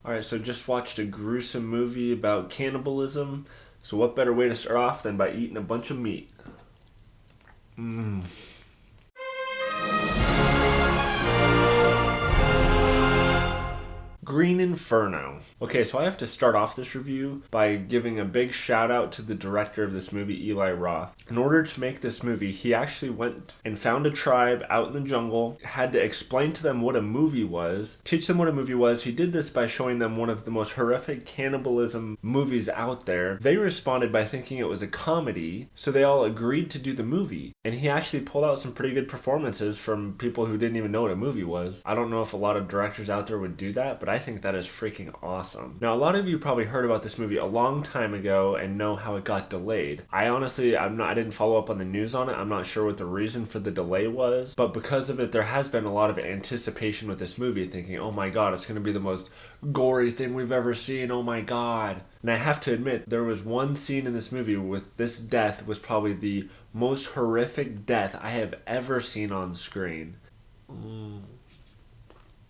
Alright, so just watched a gruesome movie about cannibalism. So what better way to start off than by eating a bunch of meat? Green Inferno. Okay, so I have to start off this review by giving a big shout out to the director of this movie, Eli Roth. In order to make this movie, he actually went and found a tribe out in the jungle, had to explain to them what a movie was, teach them what a movie was. He did this by showing them one of the most horrific cannibalism movies out there. They responded by thinking it was a comedy, so they all agreed to do the movie. And he actually pulled out some pretty good performances from people who didn't even know what a movie was. I don't know if a lot of directors out there would do that, but I think that is freaking awesome. Now, a lot of you probably heard about this movie a long time ago and know how it got delayed. I didn't follow up on the news on it. I'm not sure what the reason for the delay was, but because of it, there has been a lot of anticipation with this movie, thinking, oh my god, it's going to be the most gory thing we've ever seen, oh my god. And I have to admit, there was one scene in this movie with this death was probably the most horrific death I have ever seen on screen.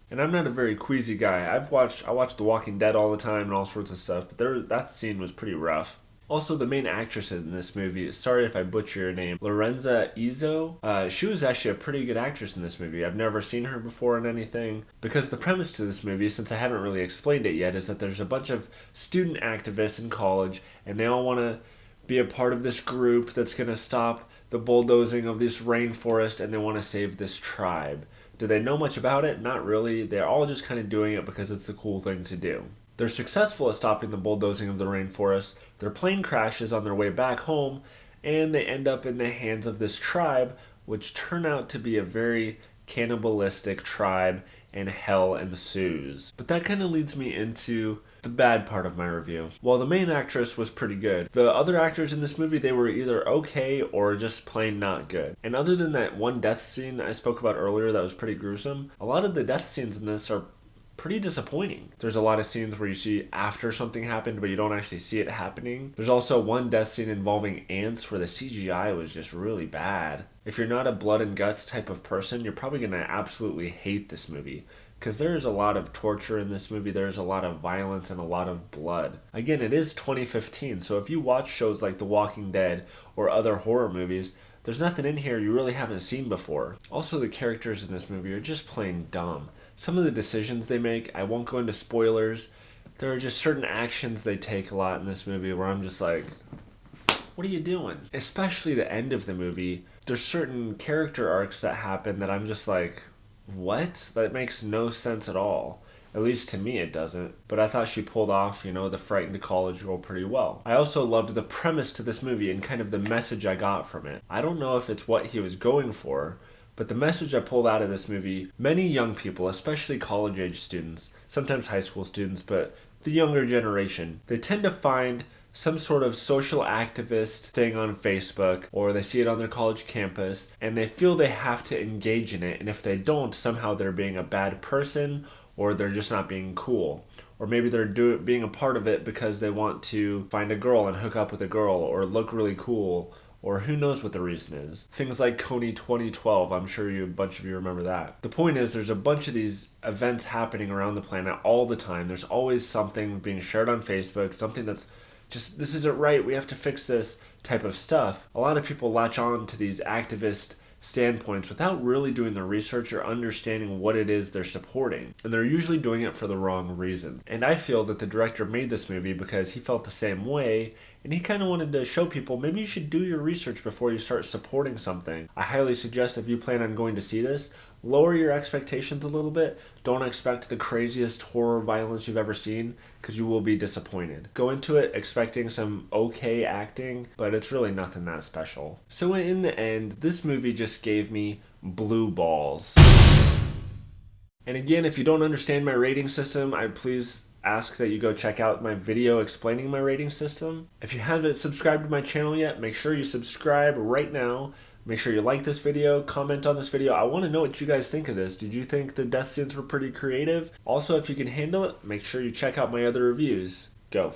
And I'm not a very queasy guy. I watch The Walking Dead all the time and all sorts of stuff, but that scene was pretty rough. Also, the main actress in this movie, sorry if I butcher your name, Lorenza Izzo, she was actually a pretty good actress in this movie. I've never seen her before in anything, because the premise to this movie, since I haven't really explained it yet, is that there's a bunch of student activists in college, and they all want to be a part of this group that's going to stop the bulldozing of this rainforest, and they want to save this tribe. Do they know much about it? Not really. They're all just kind of doing it because it's the cool thing to do. They're successful at stopping the bulldozing of the rainforest. Their plane crashes on their way back home, and they end up in the hands of this tribe, which turn out to be a very cannibalistic tribe, and hell ensues. But that kind of leads me into the bad part of my review. While the main actress was pretty good, the other actors in this movie, they were either okay or just plain not good. And other than that one death scene I spoke about earlier that was pretty gruesome, a lot of the death scenes in this are pretty disappointing. There's a lot of scenes where you see after something happened, but you don't actually see it happening. There's also one death scene involving ants where the CGI was just really bad. If you're not a blood and guts type of person, you're probably going to absolutely hate this movie, because there is a lot of torture in this movie, there is a lot of violence and a lot of blood. Again, it is 2015, so if you watch shows like The Walking Dead or other horror movies, there's nothing in here you really haven't seen before. Also, the characters in this movie are just plain dumb. Some of the decisions they make, I won't go into spoilers, there are just certain actions they take a lot in this movie where I'm just like, what are you doing? Especially the end of the movie, there's certain character arcs that happen that I'm just like, what? That makes no sense at all. At least to me it doesn't. But I thought she pulled off, the frightened college girl pretty well. I also loved the premise to this movie and kind of the message I got from it. I don't know if it's what he was going for, but the message I pulled out of this movie, many young people, especially college-age students, sometimes high school students, but the younger generation, they tend to find some sort of social activist thing on Facebook, or they see it on their college campus, and they feel they have to engage in it, and if they don't, somehow they're being a bad person, or they're just not being cool. Or maybe they're being a part of it because they want to find a girl and hook up with a girl, or look really cool, or who knows what the reason is. Things like Coney 2012, I'm sure a bunch of you remember that. The point is, there's a bunch of these events happening around the planet all the time. There's always something being shared on Facebook, something that's just, this isn't right, we have to fix this type of stuff. A lot of people latch on to these activist standpoints without really doing the research or understanding what it is they're supporting. And they're usually doing it for the wrong reasons. And I feel that the director made this movie because he felt the same way, and he kind of wanted to show people, maybe you should do your research before you start supporting something. I highly suggest if you plan on going to see this, lower your expectations a little bit. Don't expect the craziest horror violence you've ever seen, because you will be disappointed. Go into it expecting some okay acting, but it's really nothing that special. So in the end, this movie just gave me blue balls. And again, if you don't understand my rating system, I please ask that you go check out my video explaining my rating system. If you haven't subscribed to my channel yet, make sure you subscribe right now. Make sure you like this video, comment on this video. I want to know what you guys think of this. Did you think the death scenes were pretty creative? Also, if you can handle it, make sure you check out my other reviews. Go.